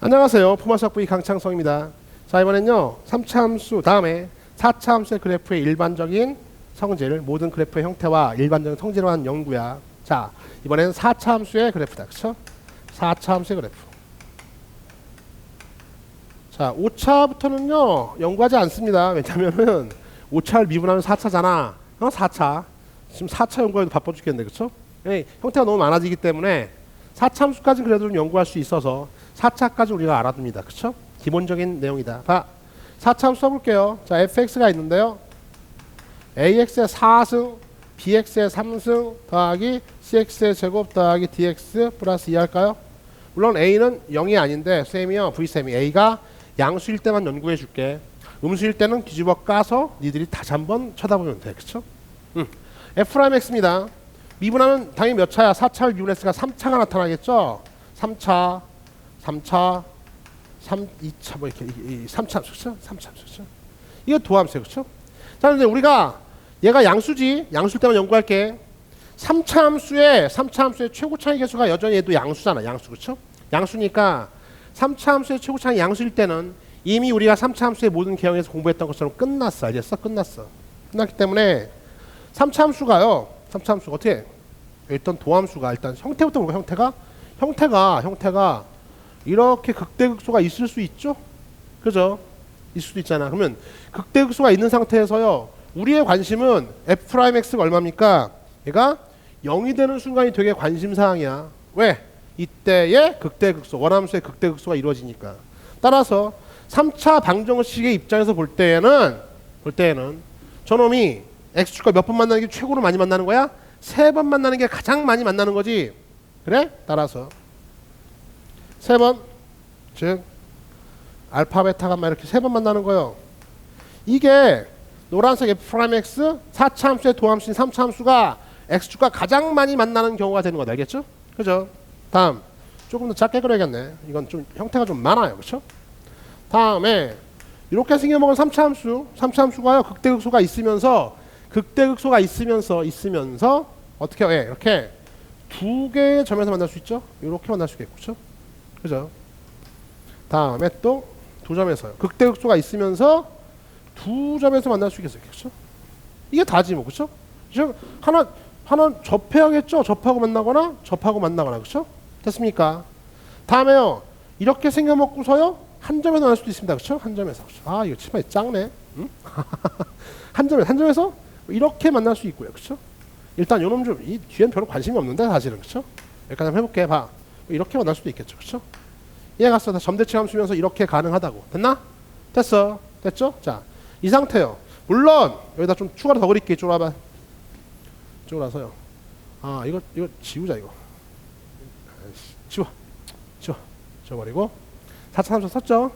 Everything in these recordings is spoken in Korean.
안녕하세요. 포마수학부의 강창성입니다. 자, 이번엔요 3차 함수 다음에 4차 함수의 그래프의 일반적인 성질, 모든 그래프의 형태와 일반적인 성질을 한 연구야. 자, 이번엔 4차 함수의 그래프다. 그쵸? 4차 함수의 그래프. 자, 5차부터는요 연구하지 않습니다. 왜냐면은 5차를 미분하면 4차잖아. 4차. 지금 4차 연구해도 바빠 죽겠네. 그쵸? 형태가 너무 많아지기 때문에 4차 함수까지는 그래도 좀 연구할 수 있어서 4차까지 우리가 알아둡니다. 그쵸? 기본적인 내용이다. 봐. 4차 함수 써볼게요. 자, fx가 있는데요. ax의 4승, bx의 3승 더하기 cx의 제곱 더하기 dx 플러스 2 할까요? 물론 a는 0이 아닌데 쌤이요. v쌤이 a가 양수일 때만 연구해 줄게. 음수일 때는 뒤집어 까서 니들이 다시 한번 쳐다보면 돼. 그쵸? f'x입니다. 미분하면 당연히 몇 차야? 4차를 미분했으니까 3차가 나타나겠죠? 3차, 2차, 뭐 이렇게 3차, 그렇죠? 3차, 그렇죠? 이게 도함수예요, 그렇죠? 자, 근데 우리가 얘가 양수지, 양수일 때만 연구할게. 3차 함수의 최고차의 개수가 여전히 얘도 양수잖아, 양수, 그렇죠? 양수니까 3차 함수의 최고차의 양수일 때는 이미 우리가 3차 함수의 모든 개형에서 공부했던 것처럼 끝났어, 알겠어? 끝났기 때문에 3차 함수가요. 3차 함수가 어떻게? 일단 도함수가 일단 형태부터 볼까? 형태가 이렇게 극대극소가 있을 수 있죠? 그죠? 있을 수도 있잖아. 그러면 극대극소가 있는 상태에서요. 우리의 관심은 f'x가 얼마입니까? 얘가 0이 되는 순간이 되게 관심사항이야. 왜? 이때의 극대극소, 원함수의 극대극소가 이루어지니까. 따라서 3차 방정식의 입장에서 볼 때에는 저놈이 x축과 몇 번 만나는 게 최고로 많이 만나는 거야? 3번 만나는 게 가장 많이 만나는 거지. 그래? 따라서 3번, 즉 알파, 베타, 감마 이렇게 3번 만나는 거예요. 이게 노란색 f'x 4차 함수의 도함수인 3차 함수가 x축과 가장 많이 만나는 경우가 되는 거다. 알겠죠? 그죠? 다음 조금 더 작게 그려야겠네. 이건 좀 형태가 좀 많아요. 그렇죠? 다음에 이렇게 생겨먹은 3차 함수가요. 극대극소가 있으면서 어떻게 해? 이렇게 두 개의 점에서 만날 수 있죠? 이렇게 만날 수 있겠죠? 그죠? 다음에 또 두 점에서요. 극대극소가 있으면서 두 점에서 만날 수 있겠어요. 그렇죠? 이게 다지 뭐. 그렇죠? 하나 접해야겠죠? 접하고 만나거나 그렇죠? 됐습니까? 다음에요. 이렇게 생겨먹고서요. 한 점에서 만날 수도 있습니다. 그렇죠? 한 점에서. 아, 이거 치마이 작네. 응? 한 점에서 이렇게 만날 수 있고요. 그렇죠? 일단 요놈 좀 이 뒤엔 별로 관심이 없는데 사실은. 그렇죠? 여기까지 한번 해볼게. 봐. 이렇게 만날 수도 있겠죠. 그렇죠? 이해갔어? 다 점대칭 함수면서 이렇게 가능하다고. 됐나? 됐어. 됐죠? 자, 이 상태요. 물론 여기다 좀 추가로 더 그릴게. 이쪽으로 와봐. 이쪽으로 와서요. 아, 이거 지우자 이거. 지워버리고 4차 함수 썼죠?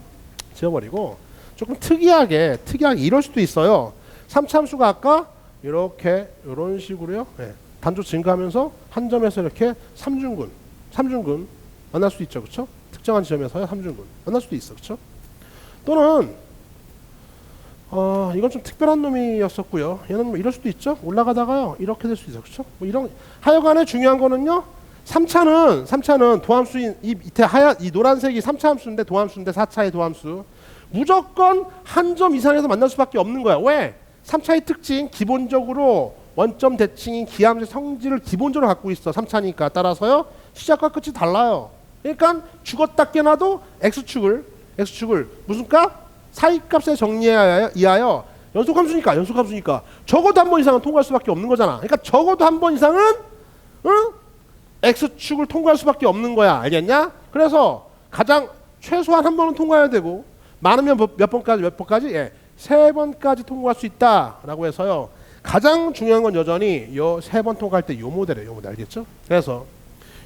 지워버리고 조금 특이하게 이럴 수도 있어요. 3차 함수가 아까 이렇게 이런 식으로요. 네. 단조 증가하면서 한 점에서 이렇게 3중근 만날 수도 있죠. 그렇죠? 특정한 지점에서요. 3중근 만날 수도 있어. 그렇죠? 또는 이건 좀 특별한 놈이었었고요. 얘는 뭐 이럴 수도 있죠. 올라가다가요. 이렇게 될 수도 있어. 그렇죠? 뭐 이런 하여간에 중요한 거는요. 3차는 도함수인 이 밑에 이 노란색이 3차 함수인데 도함수인데 4차의 도함수. 무조건 한 점 이상에서 만날 수밖에 없는 거야. 왜? 3차의 특징 기본적으로 원점 대칭인 기하함수의 성질을 기본적으로 갖고 있어. 3차니까. 따라서요. 시작과 끝이 달라요. 그러니까 죽었다 깨나도 x축을 무슨 값? 사이값에 정리하여 연속함수니까 적어도 한 번 이상은 통과할 수밖에 없는 거잖아. 그러니까 적어도 한 번 이상은 x축을 통과할 수밖에 없는 거야. 알겠냐? 그래서 가장 최소한 한 번은 통과해야 되고 많으면 몇 번까지? 예. 3번까지 통과할 수 있다라고 해서요. 가장 중요한 건 여전히 요 3번 통과할 때 요 모델이에요. 요 모델. 알겠죠? 그래서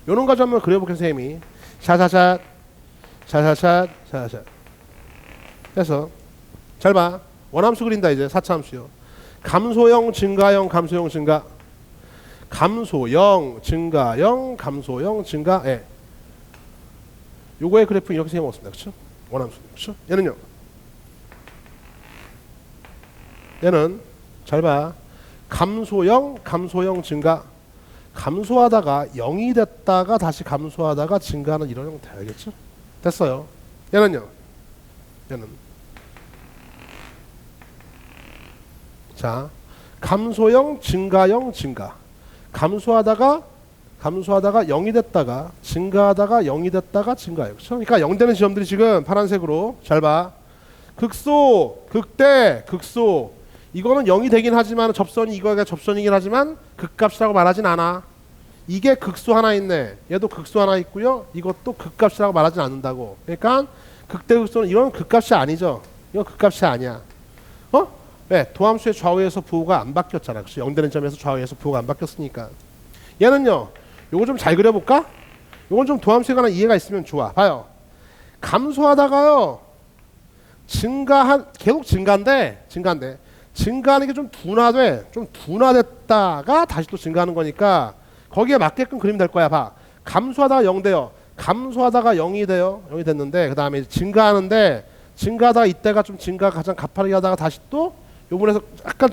요런 거 좀 한번 그려볼게요. 선생님이. 샤샤샷. 그래서 잘 봐. 원함수 그린다 이제. 4차 함수요. 감소형, 증가형, 증가. 감소형, 증가. 예. 요거의 그래프 이렇게 생겨먹습니다. 그렇죠? 원함수. 그렇죠? 얘는 잘 봐. 감소형, 증가. 감소하다가 0이 됐다가 다시 감소하다가 증가하는 이런 형태. 알겠죠? 됐어요. 얘는요. 얘는 자 감소형, 증가형, 증가. 감소하다가 0이 됐다가 증가하다가 0이 됐다가 증가해요. 그렇죠? 그러니까 0 되는 지점들이 지금 파란색으로 잘 봐. 극소, 극대, 극소. 이거는 0이 되긴 하지만 접선이 이거가 접선이긴 하지만 극값이라고 말하진 않아. 이게 극소 하나 있네. 얘도 극소 하나 있고요. 이것도 극값이라고 말하진 않는다고. 그러니까 극대 극소는 이건 극값이 아니죠. 이건 극값이 아니야. 어? 왜? 도함수의 좌우에서 부호가 안 바뀌었잖아. 그렇죠? 0 되는 점에서 좌우에서 부호가 안 바뀌었으니까. 얘는요. 요거 좀 잘 그려볼까? 요건 좀 도함수에 관한 이해가 있으면 좋아. 봐요. 감소하다가요. 계속 증가인데 증가하는 게 좀 둔화돼. 좀 둔화됐다가 다시 또 증가하는 거니까 거기에 맞게끔 그리면 될 거야. 봐. 감소하다가 0 돼요. 감소하다가 0이 돼요. 0이 됐는데 그 다음에 증가하는데 증가하다가 이때가 좀 증가가 가장 가파르게 하다가 다시 또 요번에서 약간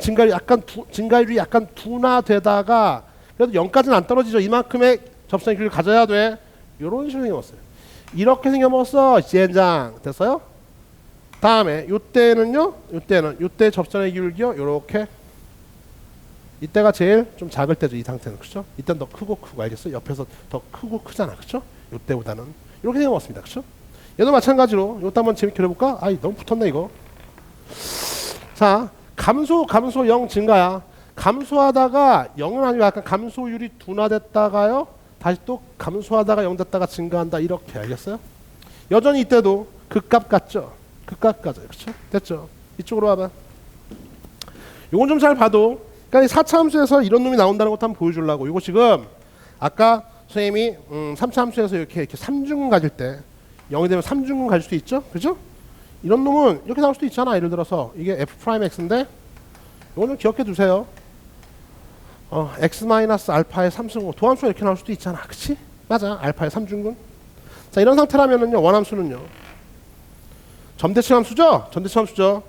증가율이 약간 둔화되다가 그래도 0까지는 안 떨어지죠. 이만큼의 접선의 길이를 가져야 돼. 요런 식으로 생겨먹었어요. 이렇게 생겨먹었어. 젠장. 됐어요? 다음에 요때는요. 요때 접선의 기울기요. 요렇게. 이때가 제일 좀 작을 때죠. 이 상태는. 그렇죠? 이때는 더 크고 알겠어요? 옆에서 더 크고 크잖아. 그렇죠? 요때보다는. 이렇게 생겨먹었습니다. 그렇죠? 얘도 마찬가지로 요때 한번 재밌게 해볼까? 아이 너무 붙었네 이거. 자 감소 0 증가야. 감소하다가 0은 아니고 약간 감소율이 둔화됐다가요. 다시 또 감소하다가 0 됐다가 증가한다. 이렇게 알겠어요? 여전히 이때도 극값 같죠? 극값 같아요. 그렇죠? 됐죠? 이쪽으로 와봐. 요건 좀 잘 봐도 그러니까 4차 함수에서 이런 놈이 나온다는 것도 한번 보여주려고. 이거 지금 아까 선생님이 3차 함수에서 이렇게 3중근 가질 때 0이 되면 3중근 가질 수도 있죠? 그죠? 이런 놈은 이렇게 나올 수도 있잖아. 예를 들어서 이게 f'x인데 이거 좀 기억해 두세요. x-알파의 3승호 도함수가 이렇게 나올 수도 있잖아. 그치? 맞아. 알파의 3중근. 자 이런 상태라면은요. 원함수는요. 점대칭 함수죠? 점대칭 함수죠.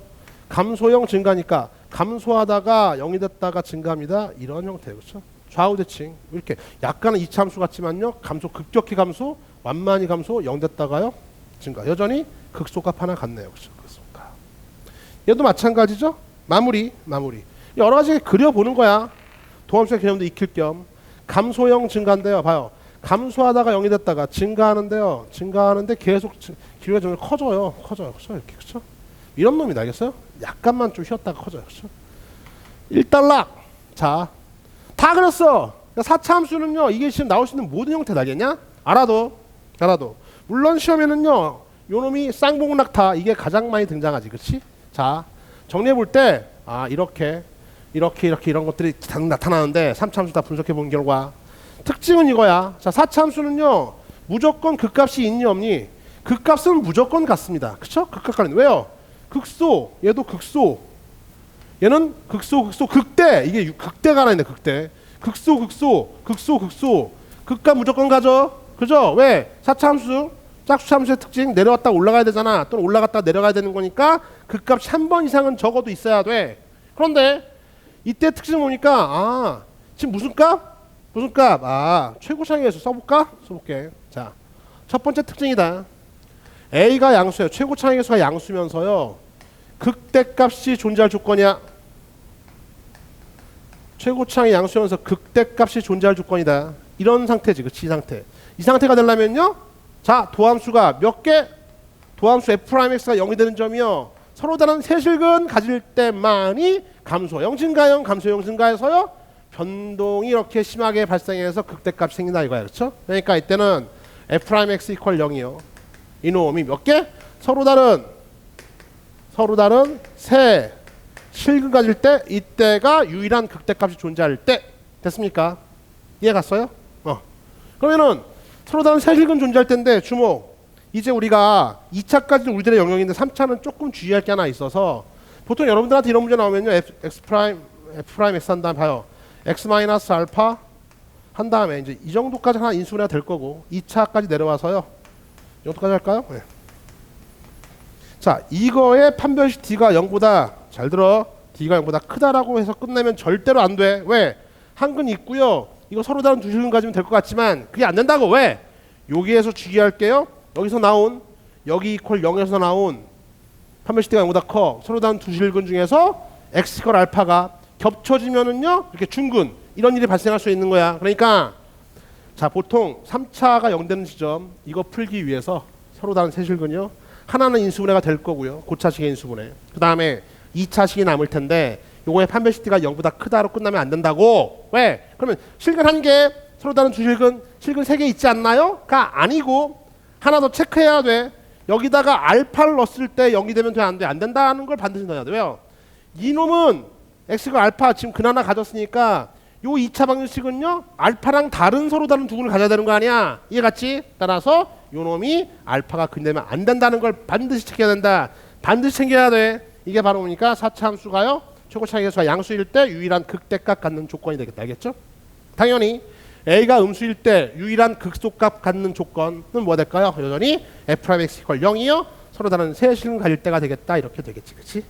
감소형 증가니까 감소하다가 0이 됐다가 증가합니다. 이런 형태. 그렇죠? 좌우 대칭. 이렇게 약간은 이차 함수 같지만요. 감소 급격히 감소, 완만히 감소 0 됐다가요. 증가. 여전히 극소값 하나 같네요. 그렇죠? 극소값. 얘도 마찬가지죠? 마무리. 여러 가지 그려보는 거야. 도함수의 개념도 익힐 겸. 감소형 증가인데요. 봐요. 감소하다가 0이 됐다가 증가하는데요. 증가하는데 계속 기울기가 좀 커져요. 그렇죠? 이렇게. 그렇죠? 이런 놈이다. 알겠어요? 약간만 좀 쉬었다가 커져요. 그렇죠? 1단락. 자, 다 그렸어. 4차 함수는요. 이게 지금 나올 수 있는 모든 형태다. 알겠냐? 알아도. 물론 시험에는요. 요 놈이 쌍봉낙타 이게 가장 많이 등장하지. 그렇지? 자, 정리해 볼 때 이렇게 이런 것들이 다 나타나는데 3차 함수 다 분석해 본 결과 특징은 이거야. 자, 4차 함수는요. 무조건 극값이 있니 없니? 극값은 무조건 같습니다. 그쵸? 극값 관련. 왜요? 극소. 얘도 극소. 얘는 극소. 극대. 이게 극대가 하나 있네. 극대. 극소. 극값 무조건 가죠. 그죠? 왜? 4차 함수. 짝수차 함수의 특징 내려왔다 올라가야 되잖아. 또는 올라갔다 내려가야 되는 거니까 극값이 한 번 이상은 적어도 있어야 돼. 그런데 이때 특징 보니까 지금 무슨 값? 최고차항에서 써볼게. 자, 첫 번째 특징이다. A가 양수예요. 최고차항에서가 양수면서요. 극대값이 존재할 조건이야. 최고차항이 양수면서 극대값이 존재할 조건이다. 이런 상태지. 그치? 이 상태가 되려면요. 자, 도함수가 몇 개? 도함수 f'x가 0이 되는 점이요. 서로 다른 세실근 가질 때만이 감소형 증가형, 감소형 증가해서요. 변동이 이렇게 심하게 발생해서 극대값이 생긴다 이거야. 그렇죠? 그러니까 이때는 f'x 이퀄 0이요. 이놈이 몇 개? 서로 다른 세 실근 가질 때 이때가 유일한 극대값이 존재할 때. 됐습니까? 이해 갔어요? 그러면은 서로 다른 세 실근 존재할 때인데 주목. 이제 우리가 2차까지는 우리들의 영역인데 3차는 조금 주의할 게 하나 있어서 보통 여러분들한테 이런 문제 나오면요. f'x 한 다음 봐요. x-알파 한 다음에 이제 이 정도까지 하나 인수분해가 될 거고 2차까지 내려와서요. 이 정도까지 할까요? 네. 자, 이거의 판별식 d가 0보다 잘 들어. d가 0보다 크다라고 해서 끝내면 절대로 안 돼. 왜? 한 근 있고요. 이거 서로 다른 두 실근 가지면 될 것 같지만 그게 안 된다고. 왜? 여기에서 주의할게요. 여기서 나온 여기 이퀄 0에서 나온 판별시티가 0보다 커 서로 다른 두 실근 중에서 x 이퀄 알파가 겹쳐지면은요 이렇게 중근 이런 일이 발생할 수 있는 거야. 그러니까 자 보통 3차가 0 되는 지점 이거 풀기 위해서 서로 다른 세 실근이요 하나는 인수분해가 될 거고요. 고차식의 인수분해. 그 다음에 2차식이 남을 텐데 요거의 판별시티가 0보다 크다로 끝나면 안 된다고. 왜? 그러면 실근 한 개 서로 다른 두 실근 실근 세 개 있지 않나요? 가 아니고 하나 더 체크해야 돼. 여기다가 알파를 넣었을 때 0이 되면 돼? 안 돼? 안 된다는 걸 반드시 넣어야 돼. 왜요? 이놈은 x가 알파 지금 근 하나 가졌으니까 요 2차 방정식은요 알파랑 다른 서로 다른 두 근을 가져야 되는 거 아니야. 이해갔지? 따라서 요 놈이 알파가 근되면 안 된다는 걸 반드시 챙겨야 된다. 반드시 챙겨야 돼. 이게 바로 뭡니까? 4차 함수가요 최고 차이 계수가 양수일 때 유일한 극대값 갖는 조건이 되겠다. 알겠죠? 당연히 a가 음수일 때 유일한 극소값 갖는 조건은 뭐가 될까요? 여전히 f'x 이퀄 0이요 서로 다른 세 실근 가질 때가 되겠다. 이렇게 되겠지. 그치?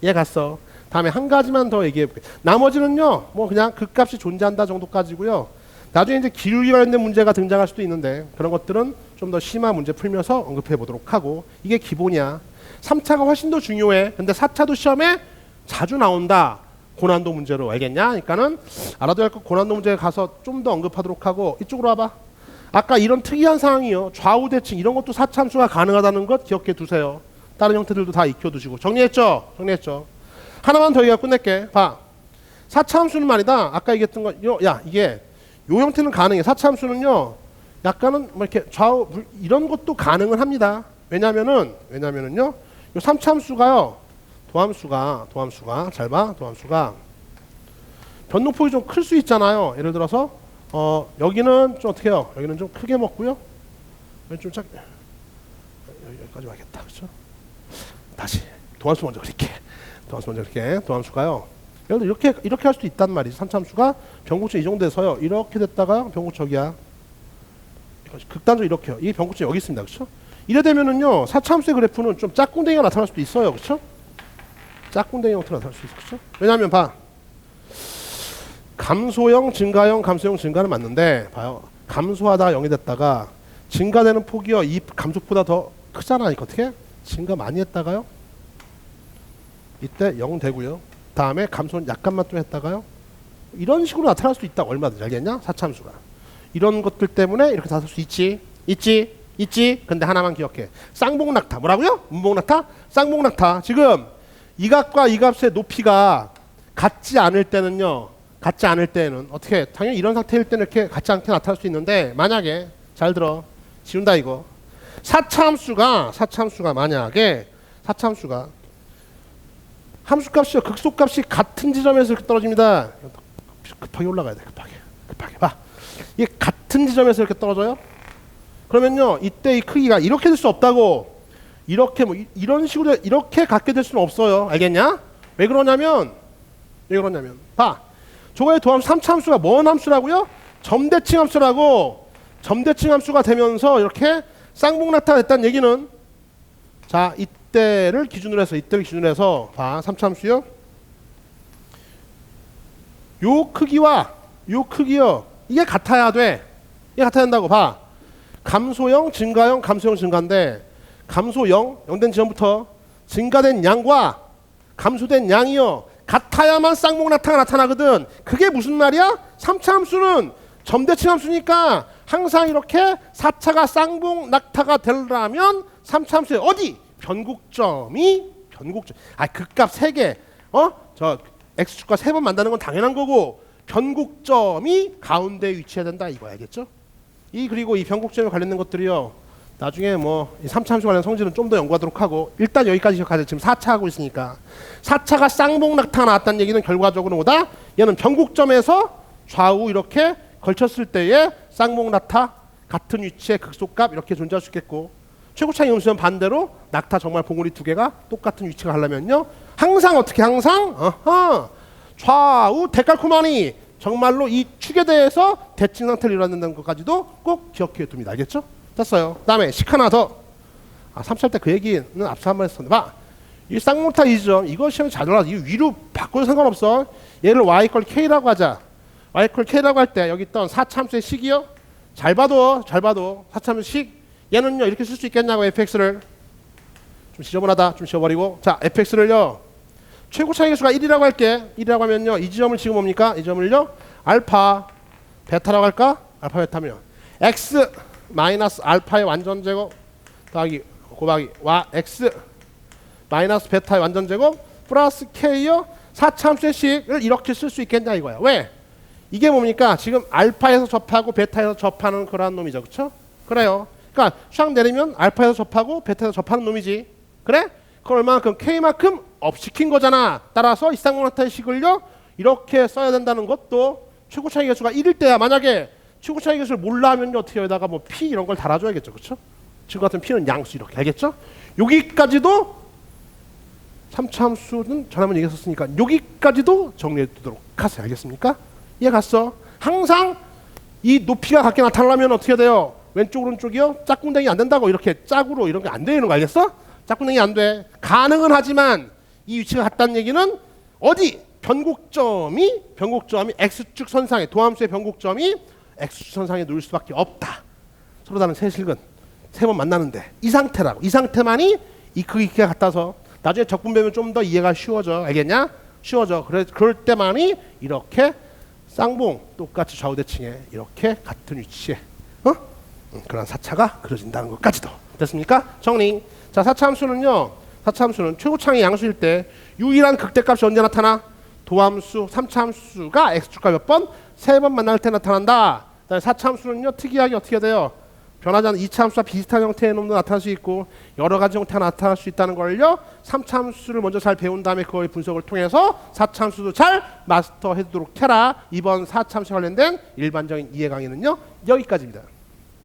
이해 갔어. 다음에 한 가지만 더 얘기해 볼게요. 나머지는요 뭐 그냥 극값이 존재한다 정도까지고요. 나중에 이제 기울기 관련된 문제가 등장할 수도 있는데 그런 것들은 좀 더 심한 문제 풀면서 언급해 보도록 하고 이게 기본이야. 3차가 훨씬 더 중요해. 근데 4차도 시험에 자주 나온다. 고난도 문제로. 알겠냐? 그러니까는 알아둬야 할 거 고난도 문제에 가서 좀 더 언급하도록 하고 이쪽으로 와봐. 아까 이런 특이한 상황이요. 좌우 대칭 이런 것도 4차 함수가 가능하다는 것 기억해 두세요. 다른 형태들도 다 익혀 두시고. 정리했죠? 정리했죠? 하나만 더 얘기하고 끝낼게. 봐. 4차 함수는 말이다. 아까 얘기했던 거, 야, 이게 요 형태는 가능해. 4차 함수는요, 약간은 뭐 이렇게 좌우, 이런 것도 가능은 합니다. 왜냐면은요, 요 3차 함수가요, 도함수가, 잘 봐, 도함수가 변동폭이 좀 클 수 있잖아요. 예를 들어서, 여기는 좀 어떻게 해요? 여기는 좀 크게 먹고요. 여기 좀 작게. 여기까지 와야겠다. 그렇죠? 다시, 도함수 먼저 그릴게. 도함수가요. 이렇게 할 수도 있단 말이지. 3차 함수가 변곡점 이 정도 돼서요. 이렇게 됐다가 변곡점이야. 극단적으로 이렇게요. 이 변곡점 여기 있습니다. 그렇죠? 이래 되면은요. 4차 함수의 그래프는 좀 짝꿍댕이가 나타날 수도 있어요. 그렇죠? 짝꿍댕이 형태로 나타날 수 있어. 그렇죠? 왜냐하면 봐. 감소형, 증가형, 감소형, 증가는 맞는데 봐요. 감소하다가 0이 됐다가 증가되는 폭이요. 이 감소보다 더 크잖아. 이거 어떻게? 증가 많이 했다가요. 이때 0 되고요. 다음에 감소는 약간만 또 했다가요. 이런 식으로 나타날 수 있다. 얼마든지. 알겠냐? 4차 함수가. 이런 것들 때문에 이렇게 나타날 수 있지. 근데 하나만 기억해. 쌍봉낙타. 뭐라고요? 문봉낙타? 쌍봉낙타. 지금 이 값과 이 값의 높이가 같지 않을 때는요. 같지 않을 때는 어떻게? 당연히 이런 상태일 때는 이렇게 같지 않게 나타날 수 있는데 만약에 잘 들어. 지운다 이거. 4차 함수가 만약에 4차 함수가 함수값이요 극소값이 같은 지점에서 이렇게 떨어집니다. 급하게 올라가야 돼. 급하게 봐. 이게 같은 지점에서 이렇게 떨어져요. 그러면요 이때 이 크기가 이렇게 될 수 없다고. 이렇게 뭐 이런 식으로 이렇게 갖게 될 수는 없어요. 알겠냐? 왜 그러냐면 봐. 저거의 도함수 3차 함수가 뭔 함수라고요? 점대칭 함수라고. 점대칭 함수가 되면서 이렇게 쌍봉낙타가 됐다는 얘기는 자 이때를 기준으로 해서 봐. 3차 함수요. 요 크기와 요 크기요. 이게 같아야 돼. 이게 같아야 된다고 봐. 감소형, 증가형, 감소형, 증가인데 감소형, 0된 지점부터 증가된 양과 감소된 양이요. 같아야만 쌍봉낙타가 나타나거든. 그게 무슨 말이야? 3차 함수는 점대칭 함수니까 항상 이렇게 4차가 쌍봉낙타가 되려면 3차 함수의 어디? 변곡점이 극값 3개 저 x축과 3번 만나는 건 당연한 거고 변곡점이 가운데 위치해야 된다 이거 알겠죠? 그리고 이 변곡점에 관련된 것들이요 나중에 뭐 3차 함수 관련 성질은 좀 더 연구하도록 하고 일단 여기까지 기억하세요. 지금 4차 하고 있으니까 4차가 쌍봉낙타가 나왔다는 얘기는 결과적으로 뭐다? 얘는 변곡점에서 좌우 이렇게 걸쳤을 때의 쌍봉낙타 같은 위치의 극소값 이렇게 존재할 수 있겠고 최고차이 음수는 반대로 낙타 정말 봉우리 두 개가 똑같은 위치가 가려면요 항상 어떻게 좌우 데칼코마니 정말로 이 축에 대해서 대칭 상태를 이루어낸다는 것까지도 꼭 기억해 둡니다. 알겠죠? 됐어요. 그 다음에 식 하나 더 3차 때 그 얘기는 앞서 한번 했었는데 봐. 이 쌍봉낙타 이 지점 이거 시험에 잘 올라가서 이 위로 바꿔도 상관없어. 얘를 y 걸 k라고 하자. y 걸 k라고 할 때 여기 있던 4차 함수의 식이요 잘 봐도 4차 함수 식 얘는요 이렇게 쓸 수 있겠냐고 fx를 좀 지저분하다. 좀 지워버리고. 자, fx를요. 최고 차이 계수가 1이라고 할게. 1이라고 하면요. 이 지점을 지금 뭡니까? 이 점을요. 알파, 베타라고 할까? 알파, 베타면 x 마이너스 알파의 완전 제곱 더하기 곱하기 와 x 마이너스 베타의 완전 제곱 플러스 k요. 4차함수의 식을 이렇게 쓸 수 있겠냐 이거야. 왜? 이게 뭡니까? 지금 알파에서 접하고 베타에서 접하는 그러한 놈이죠. 그쵸? 그래요. 그러니까 샥 내리면 알파에서 접하고 베타에서 접하는 놈이지. 그래? 그걸 얼마만큼? K만큼 업시킨 거잖아. 따라서 이 쌍문화타의 식을요. 이렇게 써야 된다는 것도 최고 차이 계수가 1일 때야. 만약에 최고 차이 계수를 몰라 하면 어떻게 여기다가 뭐 P 이런 걸 달아줘야겠죠. 그쵸? 지금 같은 P는 양수 이렇게. 알겠죠? 여기까지도 3차 함수는 전화문 얘기했었으니까 여기까지도 정리해 두도록 하세요. 알겠습니까? 이해 갔어? 항상 이 높이가 같게 나타나려면 어떻게 돼요? 왼쪽 오른쪽이요? 짝꿍댕이 안 된다고 이렇게 짝으로 이런 게 안 되는 거 알겠어? 짝꿍댕이 안 돼. 가능은 하지만 이 위치가 같다는 얘기는 어디? 변곡점이 x축 선상에 도함수의 변곡점이 x축 선상에 놓일 수밖에 없다. 서로 다른 세실근 세 번 만나는데 이 상태라고. 이 상태만이 이 크기가 같아서 나중에 적분배면 좀 더 이해가 쉬워져. 알겠냐? 쉬워져. 그럴 때만이 이렇게 쌍봉 똑같이 좌우대칭에 이렇게 같은 위치에 그런 사차가 그려진다는 것까지도. 됐습니까? 정리. 자, 4차 함수는요. 4차 함수는 최고차이 양수일 때 유일한 극대값이 언제 나타나? 도함수 3차 함수가 x축과 몇 번? 3번 만날 때 나타난다. 그다음에 4차 함수는요. 특이하게 어떻게 돼요? 변하지 않는 2차 함수와 비슷한 형태의 놈도 나타날 수 있고 여러 가지 형태가 나타날 수 있다는 걸요. 3차 함수를 먼저 잘 배운 다음에 그거의 분석을 통해서 4차 함수도 잘 마스터해 두도록 해라. 이번 4차 함수에 관련된 일반적인 이해 강의는요. 여기까지입니다.